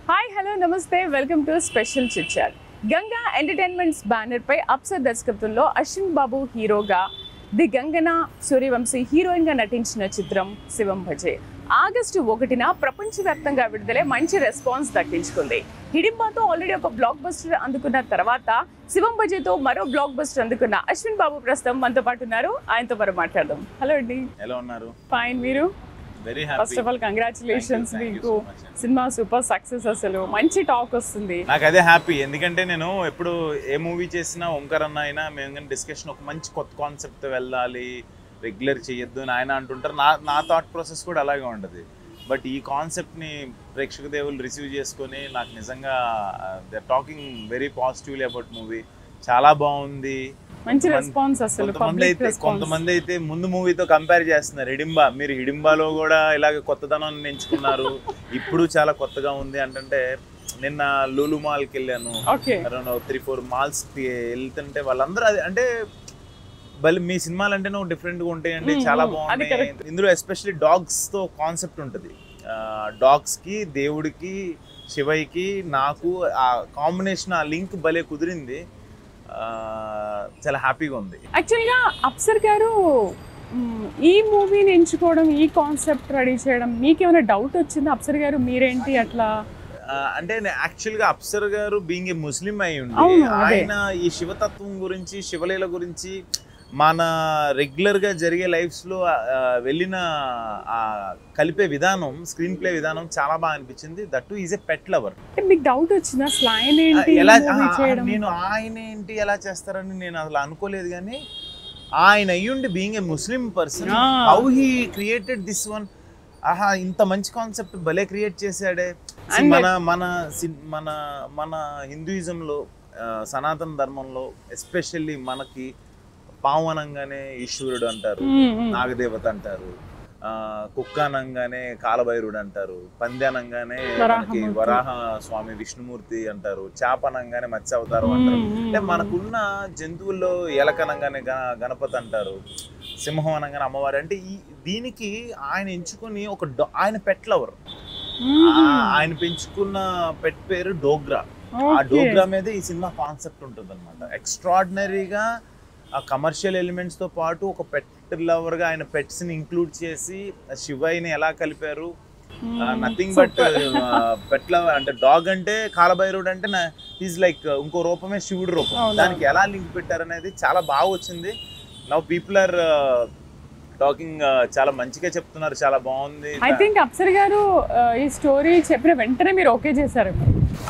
Hi hello నమస్తే welcome to special chit chat. Ganga entertainments banner పై అప్సర్ దర్శకత్వంలో అశ్విన్ బాబు హీరోగా ది గంగన సూర్యవంశీ హీరోయిన్ గా నటించిన చిత్రం శివం భజే ఆగస్టు 1న ప్రపంచవ్యాప్తంగా విడుదలై మంచి రెస్పాన్స్ దక్కించుకుంది. హిడింబాతో ఆల్రెడీ ఒక బ్లాక్ బస్టర్ అందుకున్న తర్వాత శివం భజేతో మరో బ్లాక్ బస్టర్ అందుకున్న అశ్విన్ బాబు ప్రస్తుతం మనతో పాటు ఉన్నారు. ఆయనతో మనం మాట్లాడదాం. హలో అండి. ఎలా ఉన్నారు? ఫైన్. మీరు? Very happy. First of all congratulations. మీకు సినిమా సూపర్ సక్సెస్, అసలు మంచి టాక్ వస్తుంది. నాకు అదే హ్యాపీ, ఎందుకంటే నేను ఎప్పుడు ఏ మూవీ చేసినా ఓంకార్ అన్న అయినా మేము కానీ డిస్కషన్ ఒక మంచి కొత్త కాన్సెప్ట్ వెళ్ళాలి, రెగ్యులర్ చేయొద్దు అని ఆయన అంటుంటారు. నా థాట్ ప్రాసెస్ కూడా అలాగే ఉంటుంది. బట్ ఈ కాన్సెప్ట్ని ప్రేక్షక దేవులు రిసీవ్ చేసుకొని నాకు నిజంగా they are talking very positively about movie. చాలా బాగుంది, మంచి రెస్పాన్స్. అసలు కొంతమంది అయితే ముందు మూవీతో కంపేర్ చేస్తున్నారు. హిడింబా, మీరు హిడింబాలో కూడా ఇలాగ కొత్తదనాన్ని ఎంచుకున్నారు, ఇప్పుడు చాలా కొత్తగా ఉంది అంటే. నిన్న లూలు మాల్కి వెళ్ళాను, 3-4 మాల్స్ వెళ్తుంటే వాళ్ళందరూ అది అంటే మీ సినిమాలు అంటే నువ్వు డిఫరెంట్గా ఉంటాయండి, చాలా బాగుంటాయి. ఇందులో ఎస్పెషల్లీ డాగ్స్ తో కాన్సెప్ట్ ఉంటుంది. డాగ్స్ కి, దేవుడికి, శివయ్యకి నాకు ఆ కాంబినేషన్, ఆ లింక్ భలే కుదిరింది. చాలా హ్యాపీగా ఉంది. యాక్చువల్గా అప్సర్ గారు ఈ మూవీని ఎంచుకోవడం, ఈ కాన్సెప్ట్ రెడీ చేయడం మీకేమైనా డౌట్ వచ్చిందా? అప్సర్ గారు మీరేంటి అట్లా అంటే యాక్చువల్గా అప్సర్ గారు బీయింగ్ ఏ ముస్లిం అయి ఉండి ఆయన ఈ శివతత్వం గురించి, శివలీల గురించి మన రెగ్యులర్గా జరిగే లైఫ్స్లో వెళ్ళిన కలిపే విధానం, స్క్రీన్ ప్లే విధానం చాలా బాగా అనిపించింది. That is a pet lover. మీకు డౌట్ వచ్చిందా అసలు ఆయన ఏంటి, నేను ఆయన ఏంటి ఎలా చేస్తారని నేను అసలు అనుకోలేదు. కానీ ఆయన అయ్యుండి being a Muslim person, how he created this one. ఆహా, ఇంత మంచి కాన్సెప్ట్ భలే క్రియేట్ చేశాడే. మన మన మన మన హిందూయిజంలో, సనాతన ధర్మంలో ఎస్పెషల్లీ మనకి పాము అనగానే ఈశ్వరుడు అంటారు, నాగదేవత అంటారు, కుక్క అనగానే కాలభైరుడు అంటారు, పంది అనగానే మనకి వరాహ స్వామి విష్ణుమూర్తి అంటారు, చేప అనగానే మత్స్య అవతారం అంటారు. అంటే మనకున్న జంతువుల్లో ఎలకనంగానే గణపతి అంటారు, సింహం అనగానే అమ్మవారు. అంటే దీనికి ఆయన ఎంచుకుని ఆయన పెట్ లవర్. ఆయన పెంచుకున్న పెట్ పేరు డోగ్రా. ఆ డోగ్రా మీద ఈ సినిమా కాన్సెప్ట్ ఉంటుంది అనమాట. ఎక్స్ట్రాడినరీగా ఆ కమర్షియల్ ఎలిమెంట్స్ తో పాటు ఒక పెట్ లవర్ గా ఆయన పెట్స్ ని ఇంక్లూడ్ చేసి శివయ్యని ఎలా కలిపారు. నథింగ్ బట్ పెట్ లవర్ అంటే డాగ్ అంటే కాలభైరుడు అంటే ఈజ్ లైక్ ఇంకో రూపమే శివుడు రూపం. దానికి ఎలా లింక్ పెట్టారనేది చాలా బాగా వచ్చింది. నౌ పీపుల్ ఆర్ టాకింగ్, చాలా మంచిగా చెప్తున్నారు, చాలా బాగుంది. ఐ థింక్ అప్సర్ గారు ఈ స్టోరీ చెప్పిన వెంటనే మీరు ఓకే చేశారు.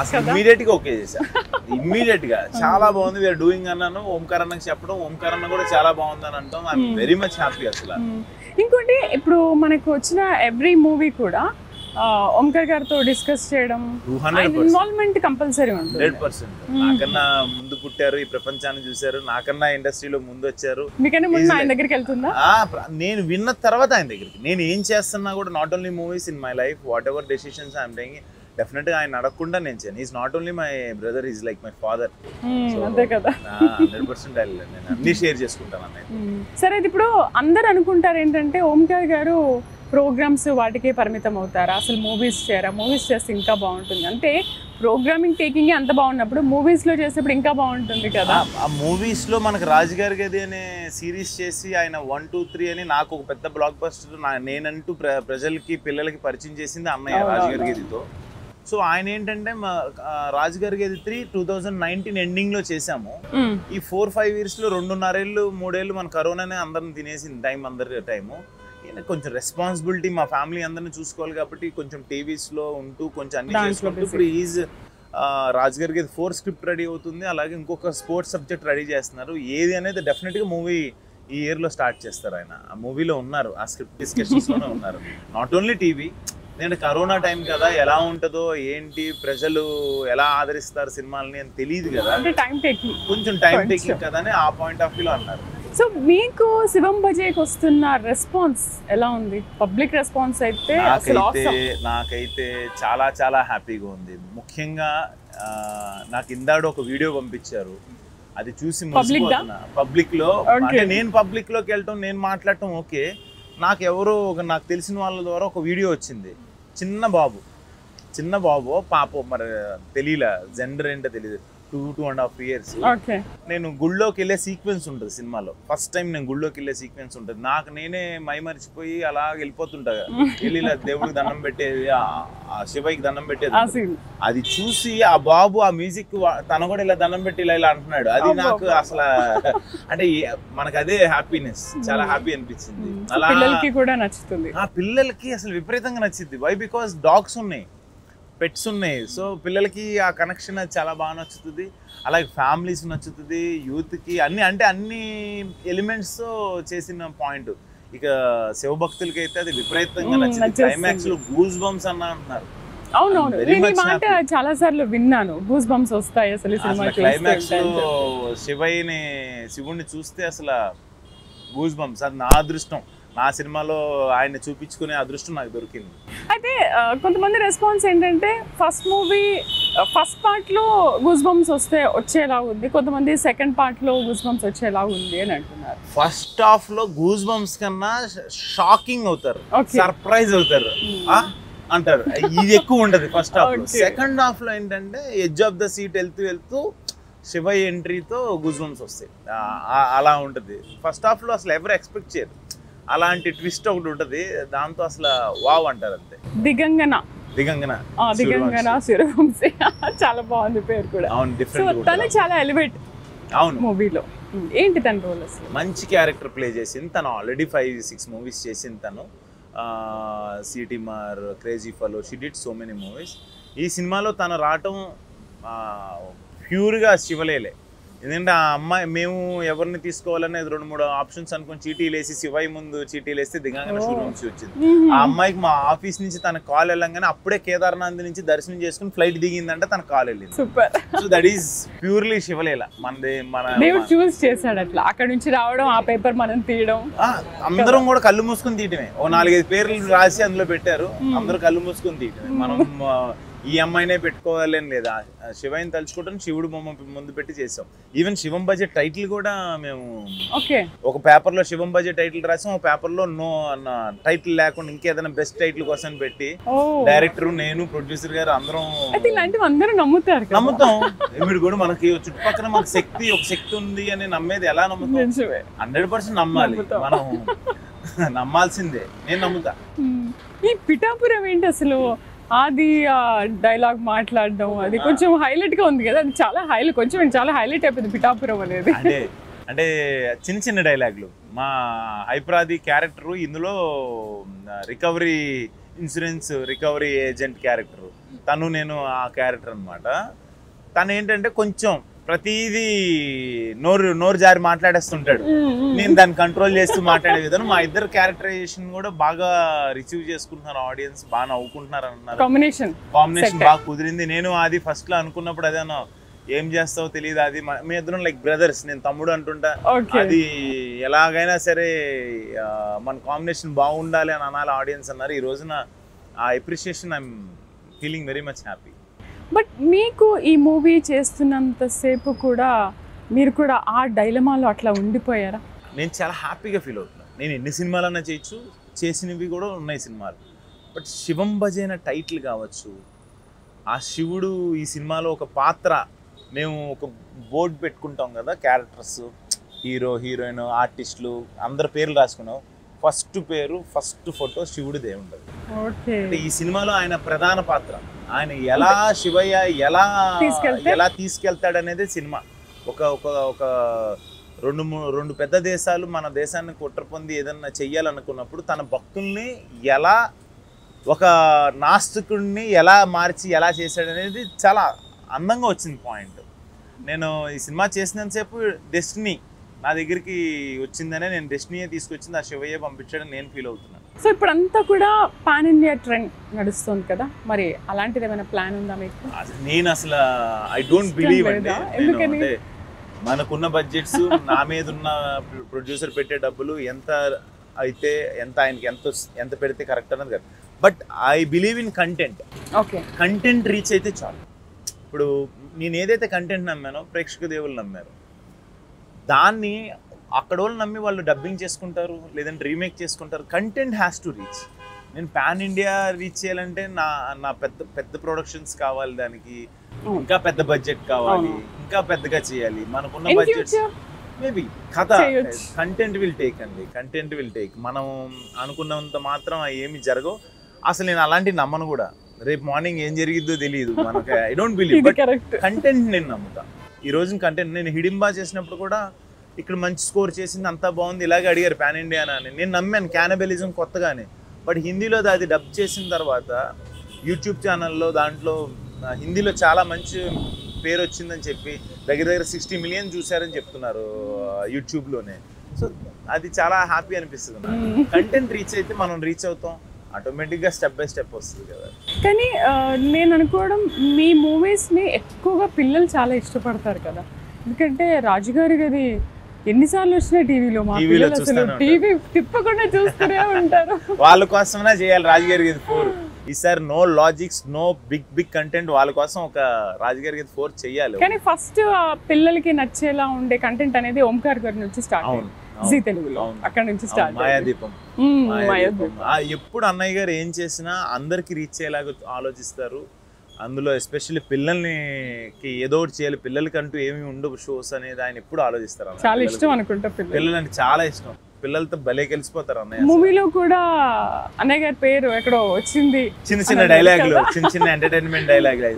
అసలు ఇమ్మీడియట్ గా ఓకే చేశారు, ఇమ్మీడియట్ గా. చాలా బాగుంది, వీఆర్ డూయింగ్ అన్నాను. ఓంకార్ అన్నకి చెప్పడం, ఓంకార్ అన్న కూడా చాలా బాగుంది అని అంటాం. ఐఎమ్ వెరీ మచ్ హ్యాపీ అసలు. ఇంకోటి, ఇప్పుడు మనకు వచ్చిన ఎవ్రీ మూవీ కూడా ఓంకార్ గారితో డిస్కస్ చేయడం, ఇన్వాల్వ్మెంట్ కంపల్సరీ ఉంటుంది. 100%. నాకన్నా ముందు పుట్టారు, ఈ ప్రపంచాన్ని చూశారు, నాకన్నా ఇండస్ట్రీలో ముందు వచ్చారు. మీకన్నా ముందు ఆయన దగ్గరికి వెళ్తుందా? నేను విన్న తర్వాత ఆయన దగ్గరికి. నేను ఏం చేస్తున్నా కూడా, not only movies, in my life what ever decisions I'm taking, definite గా ఆయన అడగకుండా నేను చేయను. Is not only my brother, is like my father. అంతే కదా. 100% నేను అన్ని షేర్ చేసుకుంటాను అన్నయ్య. సరే, ఇప్పుడు అందరు అనుకుంటారు ఏంటంటే ఓంకార్ గారు ప్రోగ్రామ్స్ వాటికే పరిమితం అవుతారా, అసలు మూవీస్ చేయరా, మూవీస్ చేస్తే ఇంకా బాగుంటుంది అంటే. ప్రోగ్రామింగ్ టేకింగ్ అంత బాగున్నప్పుడు మూవీస్ లో చేసేప్పుడు ఇంకా బాగుంటుంది కదా. ఆ మూవీస్ లో మనకు రాజుగారి గది అనే సిరీస్ చేసి ఆయన 1, 2, 3 అని నాకు ఒక పెద్ద బ్లాక్ బస్టర్ నేనంటూ ప్రజలకి, పిల్లలకి పరిచయం చేసింది అన్నయ్య రాజుగారి గదితో. సో ఆయన ఏంటంటే రాజుగారి గది 3 2019 ఎండింగ్ లో చేసాము. ఈ 4-5 ఇయర్స్ లో 2.5 ఏళ్ళు 3 ఏళ్ళు మన కరోనానే అందరిని తినేసింది టైం, అందరి టైము. కొంచెం రెస్పాన్సిబిలిటీ, మా ఫ్యామిలీ అందరిని చూసుకోవాలి కాబట్టి కొంచెం టీవీస్ లో ఉంటూ కొంచెం అన్ని చేసుకుంటూ ఇప్పుడు ఈజ్ రాజుగారికి 4 స్క్రిప్ట్ రెడీ అవుతుంది. అలాగే ఇంకొక స్పోర్ట్స్ సబ్జెక్ట్ రెడీ చేస్తున్నారు. ఏది అనేది డెఫినెట్ గా మూవీ ఈ ఇయర్ లో స్టార్ట్ చేస్తారు. ఆయన ఆ మూవీలో ఉన్నారు, ఆ స్క్రిప్ట్ డిస్కషన్స్ లోనే ఉన్నారు. నాట్ ఓన్లీ టీవీ, నేను కరోనా టైం కదా, ఎలా ఉంటుందో ఏంటి, ప్రజలు ఎలా ఆదరిస్తారు సినిమాలని అని తెలియదు కదా, కొంచెం టైం టేకింగ్ కదా అని ఆ పాయింట్ ఆఫ్ వ్యూలో అన్నారు. సో మీకు శివం భజేకి వస్తున్న రెస్పాన్స్ ఎలా ఉంది? పబ్లిక్ రెస్పాన్స్ అయితే నాకైతే చాలా చాలా హ్యాపీగా ఉంది. ముఖ్యంగా నాకు ఇందాడు ఒక వీడియో పంపించారు, అది చూసి పబ్లిక్ లో, అంటే నేను పబ్లిక్ లోకి వెళ్ళటం, నేను మాట్లాడటం ఓకే, నాకు ఎవరో నాకు తెలిసిన వాళ్ళ ద్వారా ఒక వీడియో వచ్చింది. చిన్న బాబు చిన్న బాబు పాప మరి తెలియలే, జెండర్ ఏంటో తెలియదు, 2.5 years. నేను గుళ్ళోకి వెళ్ళే సీక్వెన్స్ ఉంటుంది సినిమాలో. ఫస్ట్ టైం నేను గుళ్ళోకి వెళ్ళే సీక్వెన్స్ ఉంటుంది. నాకు నేనే మరిచిపోయి అలా వెళ్ళిపోతుంటా, వెళ్ళి దేవుడికి దండం పెట్టేది, ఆ శివయ్యకి దండం పెట్టేది. అది చూసి ఆ బాబు ఆ మ్యూజిక్ తను కూడా ఇలా దండం పెట్టి ఇలా అంటున్నాడు. అది నాకు అసలు అంటే మనకు అదే హ్యాపీనెస్, చాలా హ్యాపీ అనిపించింది. అలా పిల్లలకి కూడా నచ్చుతుంది. ఆ పిల్లలకి అసలు విపరీతంగా నచ్చింది. వై? బికాస్ డాగ్స్ ఉన్నాయి, పెట్స్ ఉన్నాయి. సో పిల్లలకి ఆ కనెక్షన్ అది చాలా బాగా నచ్చుతుంది. అలాగే ఫ్యామిలీస్ నచ్చుతుంది, యూత్కి అన్ని, అంటే అన్ని ఎలిమెంట్స్తో చేసిన పాయింట్. ఇక శివభక్తులకి అయితే అది విపరీతంగా నచ్చింది. క్లైమాక్స్ లో గూస్ బంప్స్ అంటున్నారు. అవునవును, నేను ఈ మాట చాలా సార్లు విన్నాను, గూస్ బంప్స్ వస్తాయి అసలు సినిమా క్లైమాక్స్ లో శివుణ్ణి చూస్తే అసలు గూస్ బంప్స్. అది నా అదృష్టం, నా సినిమాలో ఆయన చూపించుకునే అదృష్టం నాకు దొరికింది. అయితే కొంతమంది రెస్పాన్స్ ఏంటంటే ఫస్ట్ పార్ట్ లో గూస్ బంప్స్ వచ్చేలా ఉంది, కొంతమంది సెకండ్ పార్ట్ లో గూస్ బంప్స్ వచ్చేలా ఉంది అని అంటున్నారు. ఫస్ట్ హాఫ్ లో గూస్ బంప్స్ కన్నా షాకింగ్ అవుతారు, సర్ప్రైజ్ అవుతారు అంటారు. ఇది ఎక్కువ ఉంటది ఫస్ట్ హాఫ్ లో. సెకండ్ హాఫ్ లో ఏంటంటే ఎడ్జ్ ఆఫ్ ద సీట్ వెళ్తూ శివయ్య ఎంట్రీతో గూస్ బంప్స్ వస్తాయి. అలా ఉంటది. ఫస్ట్ హాఫ్ లో అసలు ఎవరు ఎక్స్పెక్ట్ చేయరు. అలాంటి ట్విస్ట్ ఒకటి ఉంటది, దాంతో అసలు వావ్ అంటారు అంతే. దిగంగన సూర్యవంశీ చాలా బాగుంది పేరు కూడా. అవును, డిఫరెంట్. తను చాలా ఎలివేట్ అవును మూవీలో. ఏంటి తన రోల్ అసలు? మంచి క్యారెక్టర్ ప్లే చేసింది తను. ఆల్రెడీ 5-6 మూవీస్ చేసింది తను. Seeti Maar, crazy fellow, she did so many movies. ఈ సినిమాలో తను రావటం ప్యూర్గా శివలేలే. ఎందుకంటే ఆ అమ్మాయి, మేము ఎవరిని తీసుకోవాలనే 2-3 ఆప్షన్స్ అనుకుని చీటీలు వేసి శివయ్య ముందు చీటీలు వేస్తే దిగంగన సూర్యవంశీ వచ్చింది. ఆ అమ్మాయికి మా ఆఫీస్ నుంచి తన కాల్ వెళ్ళంగానే అప్పుడే కేదార్నాథ్ నుంచి దర్శనం చేసుకుని ఫ్లైట్ దిగిందంటే తన కాల్ వెళ్ళింది. Super. So that is purely శివలేల. మన దేవుడు చూస్ చేశాడు అట్లా, అక్కడ నుంచి రావడం, ఆ పేపర్ మనం తీయడం. అందరం కూడా కళ్ళు మూసుకుని తీయటమే. 4-5 పేర్లు రాసి అందులో పెట్టారు, అందరూ కళ్ళు మూసుకుని తీయటమే. మనం ఈ అమ్మాయినే పెట్టుకోవాలి అని లేదా, శివయ్యని తలుచుకోవడం శివుడు బొమ్మ ముందు పెట్టి చేసాం. ఈవెన్ శివం బడ్జెట్ టైటిల్ కూడా మేము ఒక పేపర్ లో శివం బడ్జెట్ టైటిల్ రాసాం, ఒక పేపర్ లో నో అన్న టైటిల్ లేకుండా ఇంకేదైనా బెస్ట్ టైటిల్ కోసం పెట్టి డైరెక్టర్, నేను, ప్రొడ్యూసర్ గారు అందరం నమ్ముతాం. ఇప్పుడు కూడా మనకి చుట్టుపక్కల మనకు ఒక శక్తి ఉంది అని నమ్మేది ఎలా నమ్ముతాం? 100% నమ్మాలి, మనం నమ్మాల్సిందే. నేను నమ్ముతా. ఈ పిఠాపురం ఏంటి అసలు? అది డైలాగ్ మాట్లాడడం అది కొంచెం హైలైట్ గా ఉంది కదా, అది చాలా చాలా హైలైట్ అయిపోయింది పిఠాపురం అనేది. అంటే చిన్న డైలాగులు. మా హైప్రాది క్యారెక్టర్ ఇందులో ఇన్సూరెన్స్ రికవరీ ఏజెంట్ క్యారెక్టర్, నేను ఆ క్యారెక్టర్ అనమాట. తను ఏంటంటే కొంచెం ప్రతిదీ నోరు జారి మాట్లాడేస్తుంటాడు, నేను దాన్ని కంట్రోల్ చేస్తూ మాట్లాడే విధానం. మా ఇద్దరు క్యారెక్టరైజేషన్ కూడా బాగా రిసీవ్ చేసుకుంటున్నారు, ఆడియన్స్ బాగా నవ్వుకుంటున్నారు అన్నారు. కాంబినేషన్ బాగా కుదిరింది. నేను అది ఫస్ట్ లో అనుకున్నప్పుడు అదేనా ఏం చేస్తావో తెలియదు, అది మీ ఇద్దరం లైక్ బ్రదర్స్, నేను తమ్ముడు అంటుంటా. అది ఎలాగైనా సరే మన కాంబినేషన్ బాగుండాలి అని అనాలి ఆడియన్స్ అన్నారు. ఈ రోజున ఆ appreciation I'm feeling very much happy. But మీకు ఈ మూవీ చేస్తున్నంతసేపు కూడా మీరు కూడా ఆ డైలమాలో అట్లా ఉండిపోయారా? నేను చాలా హ్యాపీగా ఫీల్ అవుతున్నాను. నేను ఎన్ని సినిమాలన్నా చేయొచ్చు, చేసినవి కూడా ఉన్నాయి సినిమాలు. బట్ శివం భజన టైటిల్ కావచ్చు, ఆ శివుడు ఈ సినిమాలో ఒక పాత్ర. మేము ఒక బోర్డు పెట్టుకుంటాం కదా, క్యారెక్టర్స్, హీరో, హీరోయిన్, ఆర్టిస్టులు అందరి పేర్లు రాసుకున్నాం. ఫస్ట్ పేరు, ఫస్ట్ ఫోటో శివుడిదే ఉండదు. అంటే ఈ సినిమాలో ఆయన ప్రధాన పాత్ర. ఆయన ఎలా శివయ్య ఎలా తీసుకెళ్తాడు అనేది సినిమా. ఒక రెండు పెద్ద దేశాలు మన దేశాన్ని కుట్ర పొంది ఏదన్నా చెయ్యాలనుకున్నప్పుడు తన భక్తుల్ని ఎలా, ఒక నాస్తికుడిని ఎలా మార్చి ఎలా చేశాడు అనేది చాలా అందంగా వచ్చింది పాయింట్. నేను ఈ సినిమా చేసినంతసేపు డెస్టినీ నా దగ్గరికి వచ్చిందనే, నేను డెస్టినీయే తీసుకొచ్చింది, ఆ శివయ్య పంపించాడని నేను ఫీల్ అవుతున్నాను. సో ఇప్పుడు అంతా కూడా పాన్ ఇండియా ట్రెండ్ నడుస్తుంది కదా, మరి అలాంటిది ఏమైనా ప్లాన్ ఉందా మీకు? నేను అసలు ఐ డోంట్ బిలీవ్ అండి. అంటే మనకున్న బడ్జెట్స్, నా మీద ఉన్న ప్రొడ్యూసర్ పెట్టే డబ్బులు ఎంత అయితే ఆయనకి ఎంత పెడితే కరెక్ట్ అన్నది కదా. But I believe in content. Content reach అయితే చాలు. ఇప్పుడు నేను ఏదైతే కంటెంట్ నమ్మానో ప్రేక్షక దేవుళ్ళు నమ్మారు, దాన్ని అక్కడ వాళ్ళు నమ్మి వాళ్ళు డబ్బింగ్ చేసుకుంటారు, లేదంటే రీమేక్ చేసుకుంటారు. Content has to reach. నేను పాన్ ఇండియా రీచ్ చేయాలంటే నా పెద్ద పెద్ద ప్రొడక్షన్స్ కావాలి, దానికి ఇంకా పెద్ద బడ్జెట్ కావాలి, ఇంకా పెద్దగా చేయాలి. మనకున్న బడ్జెట్ మేబీ కథ కంటెంట్ విల్ టేక్ అండి, కంటెంట్ విల్ టేక్. మనం అనుకున్నంత మాత్రం ఏమి జరగవు. అసలు నేను అలాంటివి నమ్మను కూడా. రేపు మార్నింగ్ ఏం జరిగిద్దో తెలియదు మనకి. I don't believe, but content నేను నమ్ముతా. ఈ రోజు కంటెంట్ నేను హిడింబా చేసినప్పుడు కూడా ఇక్కడ మంచి స్కోర్ చేసింది, అంతా బాగుంది, ఇలాగే అడిగారు పాన్ ఇండియా అని. నేను నమ్మాను క్యానబలిజం కొత్తగానే. బట్ హిందీలో అది డబ్ చేసిన తర్వాత యూట్యూబ్ ఛానల్లో దాంట్లో హిందీలో చాలా మంచి పేరు వచ్చిందని చెప్పి దగ్గర 60 మిలియన్ చూశారని చెప్తున్నారు యూట్యూబ్లోనే. సో అది చాలా హ్యాపీ అనిపిస్తుంది. కంటెంట్ రీచ్ అయితే మనం రీచ్ అవుతాం, ఆటోమేటిక్గా స్టెప్ బై స్టెప్ వస్తుంది కదా. కానీ నేను అనుకోవడం మీ మూవీస్ని ఎక్కువగా పిల్లలు చాలా ఇష్టపడతారు కదా, ఎందుకంటే రాజుగారి గది ఎన్నిసార్లు వచ్చినా టీవీలో మా పిల్లలు అసలు టీవీ తిప్పకుండా చూస్తూనే ఉంటారు. వాళ్ళ కోసమైనా చేయాలి రాజుగారి గది 4. ఈసారి no logics, no big content, వాళ్ళ కోసం ఒక రాజుగారి గది 4 చెయ్యాలి. కానీ ఫస్ట్ పిల్లలకి నచ్చేలా ఉండే కంటెంట్ అనేది ఓంకార్ గారి నుంచి స్టార్ట్ అయింది జీ తెలుగులో, అక్కడ నుంచి స్టార్ట్. మాయాదీపం ఎప్పుడు అన్నయ్య గారు ఏం చేసినా అందరికి రీచ్ అయ్యేలాగా ఆలోచిస్తారు. అందులో ఎస్పెషల్లీ పిల్లల్ని ఏదో ఒకటి చేయాలి, పిల్లలకంటూ ఏమి ఉండవు షోస్ అనేది ఆయన ఎప్పుడు ఆలోచిస్తారు. చాలా ఇష్టం అనుకుంటా పిల్లలంటే, చాలా ఇష్టం. పిల్లలతో భలే కలిసిపోతారు అన్నయ్య. మూవీలో కూడా అన్నయ్య గారి పేరు ఎక్కడో వచ్చింది, చిన్న చిన్న డైలాగులు, చిన్న చిన్న ఎంటర్టైన్మెంట్ డైలాగులు.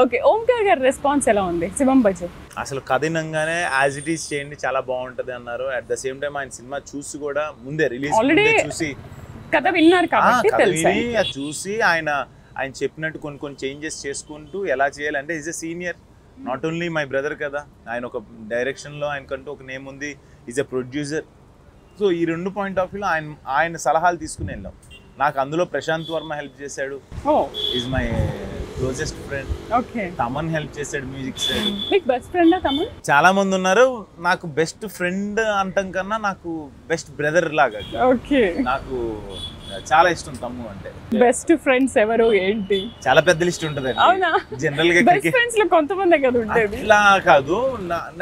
ఓకే, ఓంకార్ గారి రెస్పాన్స్ ఎలా ఉంది శివం బడ్జెట్? అసలు కథనంగానే యాజ్ ఇట్ ఈస్ చేయండి, చాలా బాగుంటది అన్నారు. అట్ ద సేమ్ టైం ఆయన సినిమా చూసి కూడా ముందే రిలీజ్ చూసి కథ విన్నారు కాబట్టి చూసి ఆయన చెప్పినట్టు కొన్ని చేంజెస్ చేసుకుంటూ ఎలా చేయాలంటే is a senior, not only my brother కదా, ఆయన ఒక డైరెక్షన్లో ఆయనకంటూ ఒక నేమ్ ఉంది, ఈజ్ ఎ ప్రొడ్యూసర్. సో ఈ 2 పాయింట్ ఆఫ్ వ్యూలో ఆయన సలహాలు తీసుకుని వెళ్ళాం. నాకు అందులో ప్రశాంత్ వర్మ హెల్ప్ చేశాడు, is my closest friend. Thaman help చేశాడు మ్యూజిక్ సైడ్. మీకు బెస్ట్ ఫ్రెండ్ తమన్? చాలా మంది ఉన్నారు. నాకు బెస్ట్ ఫ్రెండ్ అంటాం కన్నా నాకు బెస్ట్ బ్రదర్ లాగా. ఓకే, నాకు చాలా ఇష్టం తమ్ము అంటే. బెస్ట్ ఫ్రెండ్స్ ఎవరు ఏంటి? చాలా పెద్ద లిస్ట్ ఉంటుంది జనరల్ గా. బెస్ట్ ఫ్రెండ్స్ లో కొంతమంది కదా ఉండేది. ఇలా కాదు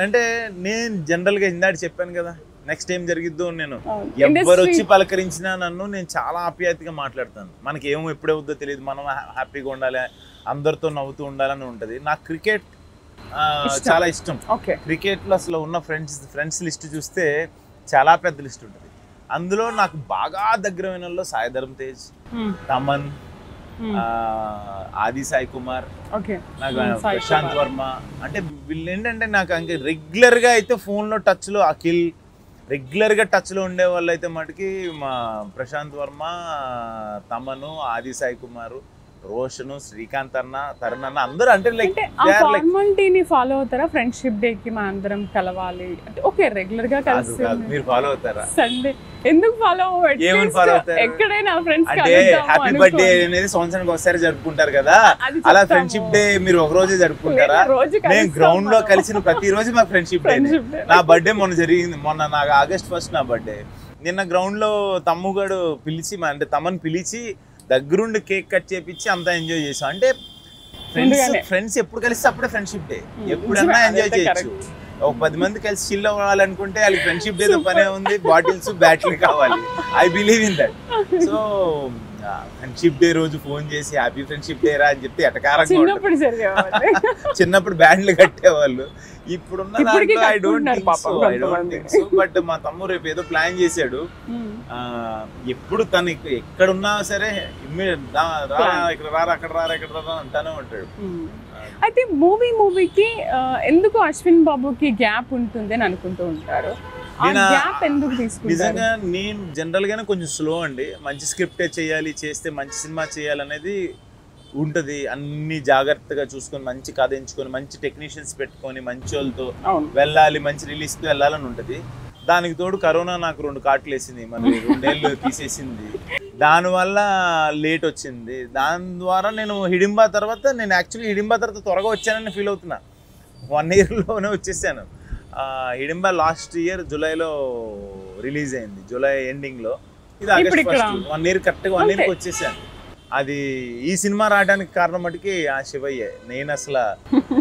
అంటే నేను జనరల్ గా ఇందాక చెప్పాను కదా, నెక్స్ట్ ఏం జరిగిద్దో నేను ఎవరు వచ్చి పలకరించినా నన్ను నేను చాలా ఆప్యాయతగా మాట్లాడతాను. మనకి ఏమో ఎప్పుడవుద్దో తెలియదు, మనం హ్యాపీగా ఉండాలి, అందరితో నవ్వుతూ ఉండాలని ఉంటది. నాకు క్రికెట్ చాలా ఇష్టం. క్రికెట్ లో అసలు ఉన్న ఫ్రెండ్స్ లిస్ట్ చూస్తే చాలా పెద్ద లిస్ట్ ఉంటుంది. అందులో నాకు బాగా దగ్గరమైన వాళ్ళు సాయి ధరమ్ తేజ్, తమన్, ఆది సాయి కుమార్, నాకు ప్రశాంత్ వర్మ. అంటే వీళ్ళు ఏంటంటే నాకు ఇంకా రెగ్యులర్ గా అయితే ఫోన్ లో టచ్ లో అఖిల్, రెగ్యులర్ గా టచ్ లో ఉండే వాళ్ళు అయితే మటుకి మా ప్రశాంత్ వర్మ, తమను, ఆది సాయి కుమార్, రోషన్, శ్రీకాంత్ అన్న, తరుణ్ అన్న, అందరూ అంటే లైక్ ఫార్మాలిటీని ఫాలో అవుతారా? ఫ్రెండ్షిప్ డే కి మా అందరం కలవాలి అంటే ఓకే, రెగ్యులర్ గా కలిసి మీరు ఫాలో అవుతారా? సండే ఎందుకు ఫాలో అవ్వదు? ఏమని ఫాలో అవుతారు? ఎక్కడైనా ఫ్రెండ్స్ అంటే హ్యాపీ బర్త్డే అనేది సంవత్సరానికి ఒకసారి జరుపుకుంటారు కదా, అలా ఫ్రెండ్షిప్ డే మీరు ఒక రోజే జరుపుకుంటారా? మేము గ్రౌండ్ లో కలిసిన ప్రతి రోజు మాకు ఫ్రెండ్షిప్ డే. నా బర్త్డే మొన్న జరిగింది, మొన్న నాకు August 1 నా బర్త్డే. నిన్న గ్రౌండ్ లో తమ్ముగాడు పిలిచి, అంటే తమని పిలిచి దగ్గరుండి కేక్ కట్ చేపించి అంతా ఎంజాయ్ చేసాం. అంటే ఫ్రెండ్స్ ఎప్పుడు కలిస్తే అప్పుడే ఫ్రెండ్షిప్ డే, ఎప్పుడన్నా ఎంజాయ్ చేయొచ్చు. ఒక 10 మంది కలిసి చిల్ అవ్వాలనుకుంటే వాళ్ళకి ఫ్రెండ్షిప్ డే పనే ఉంది, బాటిల్స్ బ్యాటరీ కావాలి. I believe in that. So friendship day రోజు ఫోన్ చేసి హ్యాపీ ఫ్రెండ్షిప్ డే రా అని చెప్తే ఎటకారంగా చిన్నప్పుడు బ్యాండ్లు కట్టేవాళ్ళు. ఇప్పుడున్న దాంట్లో I don't think so. But మా తమ్ముడు రేపు ఏదో ప్లాన్ చేశాడు, ఎప్పుడు తను ఎక్కడున్నా సరే ఇక్కడ రారా అక్కడ రారా ఇక్కడ రారా అంటానే ఉంటాడు. అయితే మూవీకి ఎందుకు అశ్విన్ బాబుకి గ్యాప్ ఉంటుంది అని అనుకుంటూ ఉంటారు? నిజంగా నేను జనరల్ గానే కొంచెం స్లో అండి. మంచి స్క్రిప్టే చేయాలి, చేస్తే మంచి సినిమా చేయాలనేది ఉంటది. అన్ని జాగ్రత్తగా చూసుకొని మంచి కథ ఎంచుకొని మంచి టెక్నీషియన్స్ పెట్టుకొని మంచి వాళ్ళతో వెళ్ళాలి, మంచి రిలీజ్ కి వెళ్ళాలని ఉంటది. దానికి తోడు కరోనా నాకు 2 కాట్లు వేసింది, మరి 2 నెలలు తీసేసింది. దానివల్ల లేట్ వచ్చింది. దాని ద్వారా నేను హిడింబా తర్వాత త్వరగా వచ్చానని ఫీల్ అవుతున్నా. 1 year లోనే వచ్చేసాను. హిడింబా లాస్ట్ ఇయర్ జూలైలో రిలీజ్ అయింది, జూలై ఎండింగ్ లో. ఇది August 1, 1 year కరెక్ట్గా 1 yearకి వచ్చేసాను. అది ఈ సినిమా రావడానికి కారణం మటుకి ఆ శివయ్యే. నేను అసలు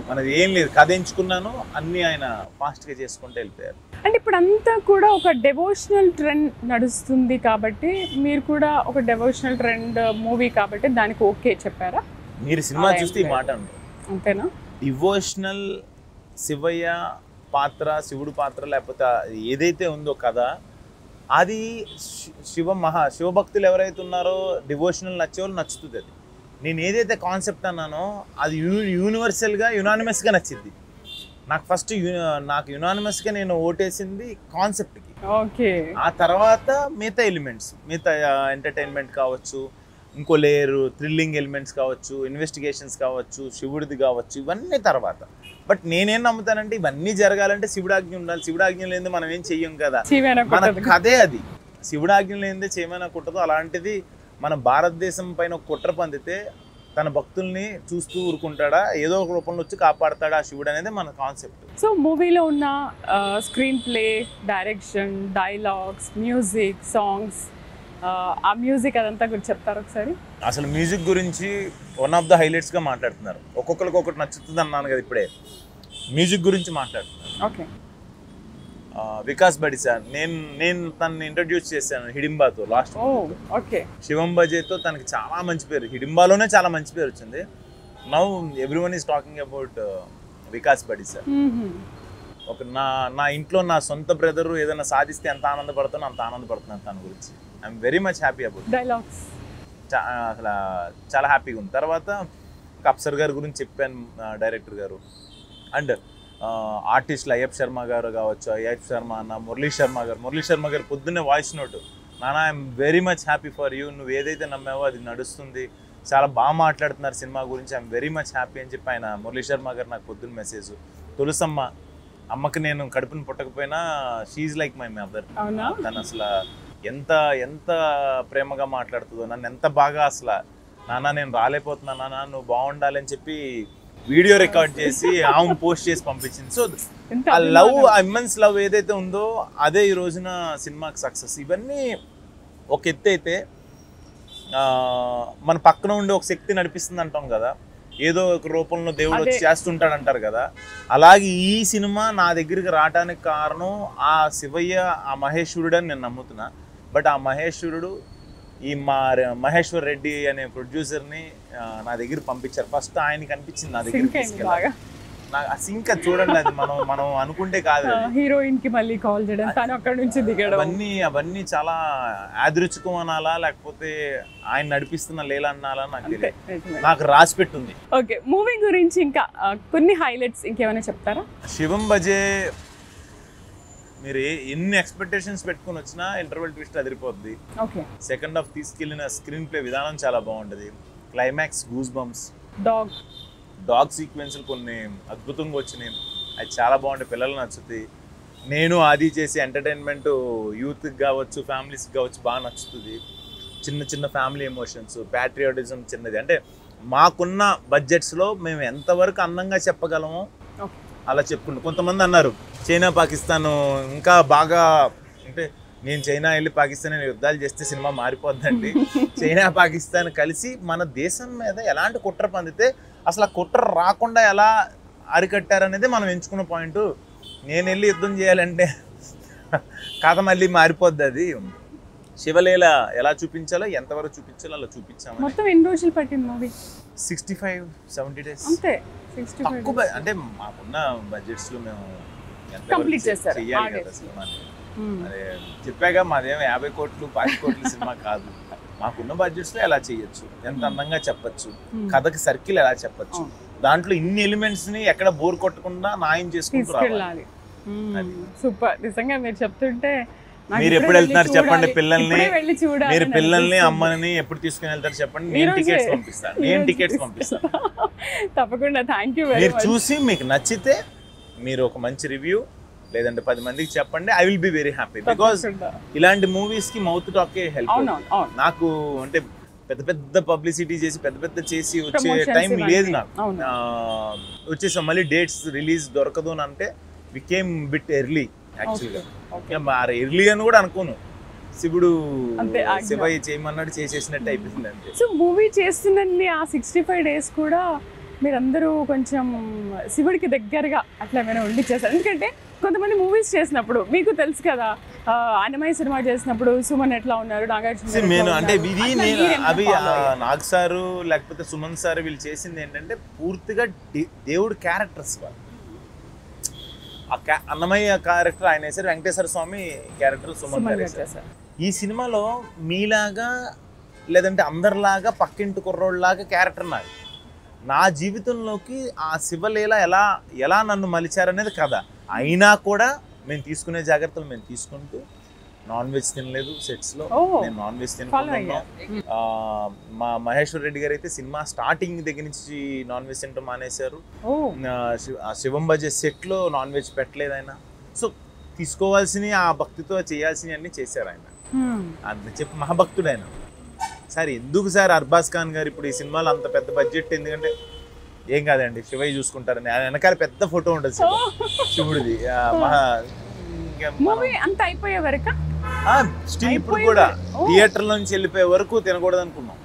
మనది ఏం లేదు, కథ ఎంచుకున్నాను, అన్నీ ఆయన ఫాస్ట్గా చేసుకుంటూ వెళ్ళిపోయారు. అంటే ఇప్పుడు అంతా కూడా ఒక డెవోషనల్ ట్రెండ్ నడుస్తుంది కాబట్టి మీరు కూడా ఒక డెవోషనల్ ట్రెండ్ మూవీ కాబట్టి దానికి ఓకే చెప్పారా? మీరు సినిమా చూస్తే ఈ మాట అంటారు అంతేనా? డివోషనల్ శివయ్య పాత్ర, శివుడు పాత్ర, లేకపోతే ఏదైతే ఉందో కథ, అది శివభక్తులు ఎవరైతే ఉన్నారో డివోషనల్ నచ్చేవాళ్ళు నచ్చుతుంది. అది నేను ఏదైతే కాన్సెప్ట్ అన్నానో అది యూనివర్సల్గా యునానిమస్గా నచ్చింది నాకు. ఫస్ట్ నాకు యునానిమస్గా నేను ఓటేసింది కాన్సెప్ట్కి. ఓకే. ఆ తర్వాత మిగతా ఎలిమెంట్స్, మిగతా ఎంటర్టైన్మెంట్ కావచ్చు, ఇంకో లేయరు థ్రిల్లింగ్ ఎలిమెంట్స్ కావచ్చు, ఇన్వెస్టిగేషన్స్ కావచ్చు, శివుడిది కావచ్చు, ఇవన్నీ తర్వాత. బట్ నేనేం నమ్ముతానంటే ఇవన్నీ జరగాలంటే శివుడాజ్ఞ ఉండాలి. శివుడాజ్ఞ లేనిదే మనం ఏం చెయ్యం కదా, మన కథే అది. శివుడాజ్ఞ లేనిదే చేయమైనా కుట్టదు. అలాంటిది మన భారతదేశం పైన ఒక కుట్ర పొందితే తన భక్తుల్ని చూస్తూ ఊరుకుంటాడా, ఏదో ఒక రూపంలో వచ్చి కాపాడతాడా ఆ శివుడు అనేది మన కాన్సెప్ట్. సో మూవీలో ఉన్న screen play, direction, dialogues, music, songs, ఆ మ్యూజిక్ అదంతా గురించి చెప్తారు ఒకసారి? అసలు మ్యూజిక్ గురించి వన్ ఆఫ్ ద హైలైట్స్గా మాట్లాడుతున్నారు. ఒక్కొక్కరికి ఒకటి నచ్చుతుంది అన్నాను కదా ఇప్పుడే, మ్యూజిక్ గురించి మాట్లాడుతున్నారు. ఓకే. వికాస్ బడి సార్, నేను తనని ఇంట్రడ్యూస్ చేశాను హిడింబాతో లాస్ట్. ఓకే. శివం బజేతో తనకి చాలా మంచి పేరు, హిడింబాలోనే చాలా మంచి పేరు వచ్చింది. Now everyone is talking about Vikas బడి సార్. ఒక నా ఇంట్లో నా సొంత బ్రదరు ఏదైనా సాధిస్తే ఎంత ఆనందపడతానో అంత ఆనందపడుతున్నాను తన గురించి. I'm very much happy about dialogues. అసలు చాలా హ్యాపీగా ఉంది. తర్వాత అప్సర్ గారి గురించి చెప్పాను, డైరెక్టర్ గారు. అండ్ ఆర్టిస్టులు అయ్యప్ప శర్మ గారు కావచ్చు, అయ్యప్ప శర్మ అన్న, మురళీ శర్మ గారు పొద్దున్నే వాయిస్ నోటు, నాన్న I'm very much happy for you, నువ్వు ఏదైతే నమ్మావో అది నడుస్తుంది, చాలా బాగా మాట్లాడుతున్నారు సినిమా గురించి, ఐఎమ్ వెరీ మచ్ హ్యాపీ అని చెప్పి ఆయన మురళీ శర్మ గారు నాకు పొద్దున్న మెసేజ్. తులసమ్మ, అమ్మకి నేను కడుపుని పుట్టకపోయినా షీఈ్ లైక్ మై మదర్. తను అసలు ఎంత ఎంత ప్రేమగా మాట్లాడుతుందో, నన్ను ఎంత బాగా అసలు నాన్న నేను రాలేకపోతున్నా నాన్న నువ్వు బాగుండాలి అని చెప్పి వీడియో రికార్డ్ చేసి ఆమె పోస్ట్ చేసి పంపించింది. సో ఆ లవ్, ఆ ఇమ్మెన్స్ లవ్ ఏదైతే ఉందో అదే ఈ రోజున సినిమాకి సక్సెస్. ఇవన్నీ ఒక ఎత్తు అయితే, మన పక్కన ఉండే ఒక శక్తి నడిపిస్తుంది అంటాం కదా, ఏదో ఒక రూపంలో దేవుడు వచ్చి చేస్తుంటాడు అంటారు కదా, అలాగే ఈ సినిమా నా దగ్గరికి రావడానికి కారణం ఆ శివయ్య, ఆ మహేశ్వరుడు అని నేను నమ్ముతున్నా. బట్ ఆ మహేశ్వరుడు ఈ మహేశ్వర్ రెడ్డి అనే ప్రొడ్యూసర్ని నా దగ్గర పంపించారు. ఫస్ట్ ఆయనకి అనిపించింది నా దగ్గర నాకు సింక్ చూడండి, అది మనం అనుకుంటే కాదు. హీరోయిన్ కి మళ్ళీ కాల్ చేయడం, తను అక్కడ నుంచి దిగడం, అవన్నీ చాలా యాదృచ్ఛికం అనాలా లేకపోతే ఆయన నడిపిస్తున్న లేలా అనాలా నాకు రాసి పెట్టుంది. ఓకే, మూవీ గురించి ఇంకా కొన్ని హైలైట్స్ ఇంకేమైనా చెప్తారా? శివం బజే మీరు ఎన్ని ఎక్స్పెక్టేషన్స్ పెట్టుకుని వచ్చినా ఇంటర్వెల్ ట్విస్ట్ అదిరిపోద్ది. ఓకే. సెకండ్ హాఫ్ తీసుకెళ్లిన స్క్రీన్ ప్లే విధానం చాలా బాగుంటది. క్లైమాక్స్ గూస్ బంప్స్, డాగ్ సీక్వెన్స్లు కొన్ని అద్భుతంగా వచ్చినాయి, అది చాలా బాగుంటాయి, పిల్లలు నచ్చుతాయి. నేను అది చేసి ఎంటర్టైన్మెంట్ యూత్కి కావచ్చు, ఫ్యామిలీస్కి కావచ్చు బాగా నచ్చుతుంది. చిన్న ఫ్యామిలీ ఎమోషన్స్, ప్యాట్రియాటిజం చిన్నది, అంటే మాకున్న బడ్జెట్స్లో మేము ఎంతవరకు అందంగా చెప్పగలమో అలా చెప్పుకుంటాం. కొంతమంది అన్నారు చైనా పాకిస్తాన్ ఇంకా బాగా, అంటే నేను చైనా వెళ్ళి పాకిస్తాన్ యుద్ధాలు చేస్తే సినిమా మారిపోద్దండి. చైనా పాకిస్తాన్ కలిసి మన దేశం మీద ఎలాంటి కుట్ర పొందితే అసలు ఆ కుట్ర రాకుండా ఎలా అరికట్టారనేది మనం ఎంచుకున్న పాయింట్. నేను వెళ్ళి యుద్ధం చేయాలంటే కథ మళ్ళీ మారిపోద్ది. అది శివలీల ఎలా చూపించాలో, ఎంతవరకు చూపించాలో అలా చూపించాము. మొత్తం ఎన్ని రోజులు పట్టింది మూవీ? 65-70 days అంతే. తక్కువ, అంటే మాకున్న బడ్జెట్స్ లో మేము కంప్లీట్ చేశారు. అదే చెప్పాగా, మాదేమో 50 కోట్లు 50 కోట్ల సినిమా కాదు. మాకున్న బడ్జెట్స్ లో ఎలా చేయొచ్చు, ఎంత అందంగా చెప్పచ్చు, కథకి సర్కిల్ ఎలా చెప్పచ్చు, దాంట్లో ఇన్ని ఎలిమెంట్స్ ని ఎక్కడ బోర్ కొట్టకుండా న్యాయం చేసుకుంటూ రావాలి. సూపర్. నిజంగా మీరు చెప్తుంటే మీరు ఎప్పుడు వెళ్తున్నారు చెప్పండి పిల్లల్ని, మీరు పిల్లల్ని అమ్మని ఎప్పుడు తీసుకుని వెళ్తారు చెప్పండి, నేను టికెట్స్ పంపిస్తాను. తప్పకుండా. Thank you very much. మీరు చూసి మీకు నచ్చితే మీరు ఒక మంచి రివ్యూ లేదంటే 10 మందికి చెప్పండి. I will be very happy, because ఇలాంటి మూవీస్ కి మౌత్ టాకే హెల్ప్. నాకు అంటే పెద్ద పబ్లిసిటీ చేసి పెద్ద చేసి వచ్చే టైం లేదు నాకు. వచ్చేసాం మళ్ళీ డేట్స్ రిలీజ్ దొరకదు అని అంటే వి కేమ్ బిట్ ఎర్లీ యాక్చువల్గా. ఎర్లీ అని కూడా అనుకోను, శివుడు అంతే, ఆజ్ఞ. శివయ్య చేయమన్నాడు, చేసేసినట్టు అయిపోయింది అంతే. సో మూవీ చేస్తున్నన్ని ఆ 65 days కూడా మీరందరూ కొంచెం శివుడికి దగ్గరగా అట్లా ఏమైనా ఉండి చేస్తారు? ఎందుకంటే కొంతమంది మూవీస్ చేసినప్పుడు మీకు తెలుసు కదా, అన్నమయ్య సినిమా చేసినప్పుడు సుమన్ ఎట్లా ఉన్నారు, నాగార్జున గారు నేను ఎట్లా అంటే ఉన్నారు, ఇది అట్లా నేను మీరేమైనా అవి follow అయ్యారా? నాగ్ సారు లేకపోతే సుమన్ సార్ వీళ్ళు చేసింది ఏంటంటే పూర్తిగా దేవుడు క్యారెక్టర్స్ వాళ్ళు. అన్నమయ్య క్యారెక్టర్ ఆయన వేసారు, వెంకటేశ్వర స్వామి క్యారెక్టర్ సుమన్ సుమన్ గారు గారు వేశారు. చేశారు. ఈ సినిమాలో మీలాగా లేదంటే అందరిలాగా పక్కింటి కుర్రోళ్ళలాగా క్యారెక్టర్ నాది. నా జీవితంలోకి ఆ శివలీల ఎలా ఎలా నన్ను మలిచారనేది కథ. అయినా కూడా మేము తీసుకునే జాగ్రత్తలు మేము తీసుకుంటూ నాన్ వెజ్ తినలేదు సెట్స్లో. నేను నాన్ వెజ్ తినకుండా మా మహేశ్వర్ రెడ్డి గారు అయితే సినిమా స్టార్టింగ్ దగ్గర నుంచి నాన్ వెజ్ తినడం మానేశారు. శివం బజే సెట్లో నాన్ వెజ్ పెట్టలేదు ఆయన. సో తీసుకోవాల్సినవి ఆ భక్తితో చేయాల్సినవి అన్నీ చేశారు ఆయన. అని చెప్పి మహాభక్తుడు ఆయన. సార్ ఎందుకు సార్ అర్బాజ్ ఖాన్ గారు ఇప్పుడు ఈ సినిమాలో అంత పెద్ద బడ్జెట్, ఎందుకంటే ఏం కాదండి శివయ్య చూసుకుంటారని వెనకాల పెద్ద ఫోటో ఉంటుంది శివుడిది. మూవీ అంత అయిపోయే వరకు స్టిల్ ఇప్పుడు కూడా థియేటర్ నుంచి వెళ్ళిపోయే వరకు తినకూడదు అనుకున్నాం.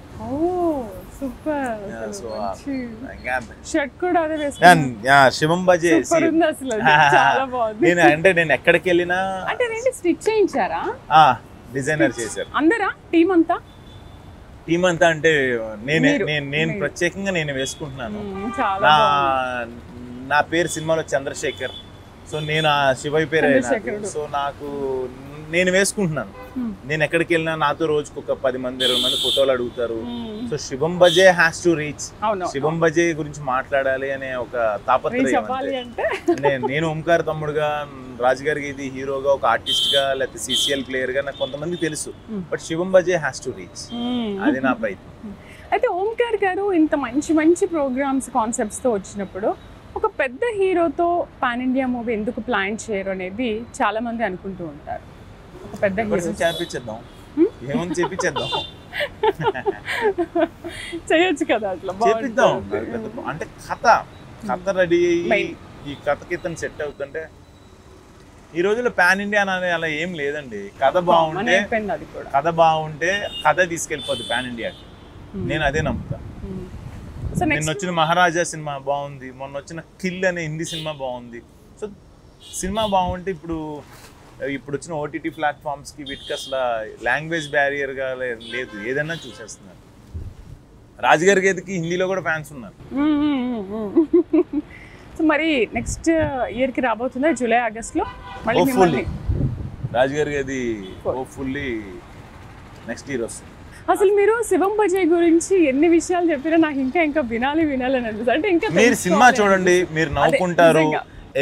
శివం బజే నేను ఎక్కడికి వెళ్ళినా స్టిచ్ చేయించారా, డిజైనర్ చేశారు. అందరా టీం అంతా? టీమ్ అంతా అంటే నేను ప్రత్యేకంగా నేను వేసుకుంటున్నాను. నా పేరు సినిమాలో చంద్రశేఖర్. సో నేను ఆ శివయ్య పేరు. సో నాకు నేను వేసుకుంటున్నాను. నేను ఎక్కడికి వెళ్ళినా నాతో రోజుకు ఒక 10 మంది 20 మంది ఫోటోలు అడుగుతారు. So Shivam Bhaje has to reach, Shivam Bhaje గురించి మాట్లాడాలి అనే ఒక తాపత్రయం. నేను ఓంకార్ తమ్ముడుగా, రాజుగారికి ఇది హీరోగా, ఒక ఆర్టిస్ట్ గా, లేకపోతే సిసిఎల్ ప్లేయర్ గా నాకు కొంతమంది తెలుసు. But Shivam Bhaje has to reach, అది నా ప్రయత్నం. అయితే ఓంకార్ గారు ఇంత మంచి మంచి ప్రోగ్రామ్స్ కాన్సెప్ట్స్ తో వచ్చినప్పుడు ఒక పెద్ద హీరోతో పాన్ ఇండియా మూవీ ఎందుకు ప్లాన్ చేయరు అనేది చాలా మంది అనుకుంటూ ఉంటారు. ఒక పెద్ద హీరో చేపించేద్దాం, ఏమని చేపించేద్దాం, చేయొచ్చు కదా అట్లా చేపిద్దాం. అంటే కథ రెడీ అయ్యి ఈ కథకి ఇతను సెట్ అవుతుంటే, ఈ రోజుల్లో పాన్ ఇండియా అనేది అలా ఏం లేదండి. కథ బాగుంటే కథ తీసుకెళ్ళిపోద్ది పాన్ ఇండియాకి. నేను అదే నమ్ముతా. నిన్న వచ్చిన మహారాజా సినిమా బాగుంది, మొన్న వచ్చిన కిల్ అనే హిందీ సినిమా బాగుంది. సో సినిమా బాగుంటే ఇప్పుడు వచ్చిన ఓటీటీ ప్లాట్ఫామ్స్కి వీటికి అసలు లాంగ్వేజ్ బ్యారియర్గా లేదు, ఏదన్నా చూసేస్తున్నారు. రాజుగారి గదికి హిందీలో కూడా ఫ్యాన్స్ ఉన్నారు. సో మరి నెక్స్ట్ ఇయర్కి రాబోతుందా, జూలై ఆగస్ట్లో? రాజుగారి గది హోప్ఫుల్లీ నెక్స్ట్ ఇయర్ వస్తుంది. అసలు మీరు శివం బజే గురించి ఎన్ని విషయాలు చెప్పినా నాకు ఇంకా వినాలి అని అనిపిస్తుంది. అంటే ఇంకా మీరు సినిమా చూడండి, మీరు నవ్వుకుంటారు,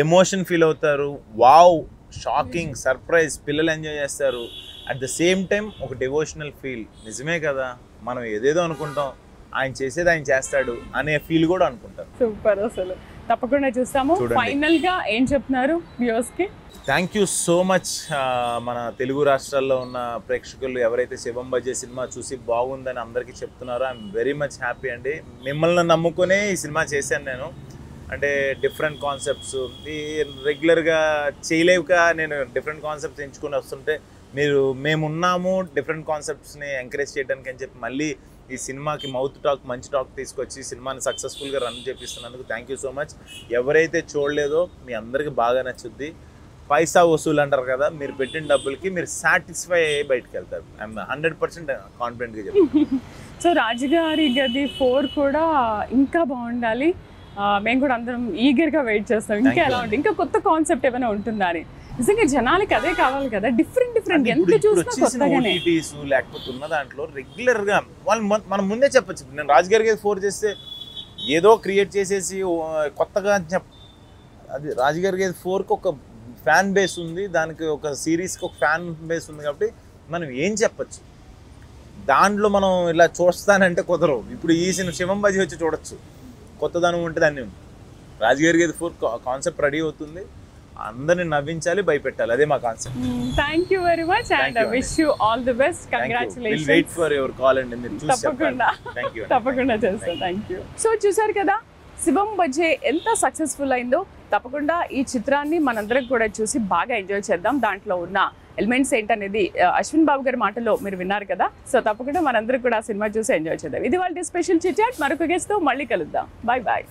ఎమోషన్ ఫీల్ అవుతారు, వావ్ షాకింగ్ సర్ప్రైజ్, పిల్లలు ఎంజాయ్ చేస్తారు. అట్ ద సేమ్ టైం ఒక డివోషనల్ ఫీల్. నిజమే కదా, మనం ఏదేదో అనుకుంటాం, ఆయన చేసేది ఆయన చేస్తాడు అనే ఫీల్ కూడా అనుకుంటారు. సూపర్, అసలు తప్పకుండా చూస్తాము. ఫైనల్ గా ఏం చెప్తున్నారు వ్యూవర్స్ కి? Thank you so much. మన తెలుగు రాష్ట్రాల్లో ఉన్న ప్రేక్షకులు ఎవరైతే శివం బజే సినిమా చూసి బాగుందని అందరికీ చెప్తున్నారో ఐఎమ్ వెరీ మచ్ హ్యాపీ అండి. మిమ్మల్ని నమ్ముకునే ఈ సినిమా చేశాను నేను. అంటే డిఫరెంట్ కాన్సెప్ట్స్ రెగ్యులర్గా చేయలేక నేను డిఫరెంట్ కాన్సెప్ట్స్ ఎంచుకొని వస్తుంటే మేమున్నాము డిఫరెంట్ కాన్సెప్ట్స్ని ఎంకరేజ్ చేయడానికి అని చెప్పి మళ్ళీ ఈ సినిమాకి మౌత్ టాక్, మంచి టాక్ తీసుకొచ్చి సినిమాని సక్సెస్ఫుల్గా రన్ చేపిస్తున్నందుకు థ్యాంక్ యూ సో మచ్. ఎవరైతే చూడలేదో మీ అందరికీ బాగా నచ్చుద్ది. పైసా వసూలు అంటారు కదా, మీరు పెట్టిన డబ్బులకి మీరు సాటిస్ఫై అయ్యి బయటకు వెళ్తారు. ఐఎమ్ 100% కాన్ఫిడెంట్గా చెప్తాను. సో రాజుగారి గది 4 కూడా ఇంకా బాగుండాలి. మేము కూడా అందరం ఈగర్గా వెయిట్ చేస్తాం. ఇంకా ఎలా ఉంటుంది, ఇంకా కొత్త కాన్సెప్ట్ ఏమైనా ఉంటుందా అని. నిజంగా జనాలకి అదే కావాలి కదా, డిఫరెంట్ ఎంత చూసినా కొత్తగానే. ఓటీటీస్ లేకపోతే ఉన్న దాంట్లో రెగ్యులర్గా వాళ్ళు మనం ముందే చెప్పచ్చు. నేను రాజుగారి గది 4 చేస్తే ఏదో క్రియేట్ చేసేసి కొత్తగా అది రాజుగారి గది 4కి ఒక ఫ్యాన్ బేస్ ఉంది, దానికి ఒక సిరీస్కి ఒక ఫ్యాన్ బేస్ ఉంది. కాబట్టి మనం ఏం చెప్పచ్చు, దాంట్లో మనం ఇలా చూస్తానంటే కుదరవు. ఇప్పుడు ఈ శివం బజీ వచ్చి చూడొచ్చు, కొత్తదనం ఉంటే దాన్ని రాజుగారి గది 4 కాన్సెప్ట్ రెడీ అవుతుంది. అందరిని నవ్వించాలి, భయపెట్టాలి, అదే మా concept. Thank you very much and wish you all the best. Congratulations. Wait for your call అండి, మీరు చూసి చెప్పండి. తప్పకుండా చేస్తాను. Thank you. సో చూసారు కదా శివం బజే ఎంత సక్సెస్ఫుల్ అయిందో. తప్పకుండా ఈ చిత్రాన్ని మనందరం కూడా చూసి బాగా ఎంజాయ్ చేద్దాం. దాంట్లో ఉన్న ఎలిమెంట్స్ ఏంటనేది అశ్విన్ బాబు గారి మాటలో మీరు విన్నారు కదా. సో తప్పకుండా మనందరం కూడా ఆ సినిమా చూసి ఎంజాయ్ చేద్దాం. ఇది వాళ్ళ స్పెషల్ చిట్ చాట్. మరొక గెస్ట్తో మళ్ళీ కలుద్దాం. Bye bye.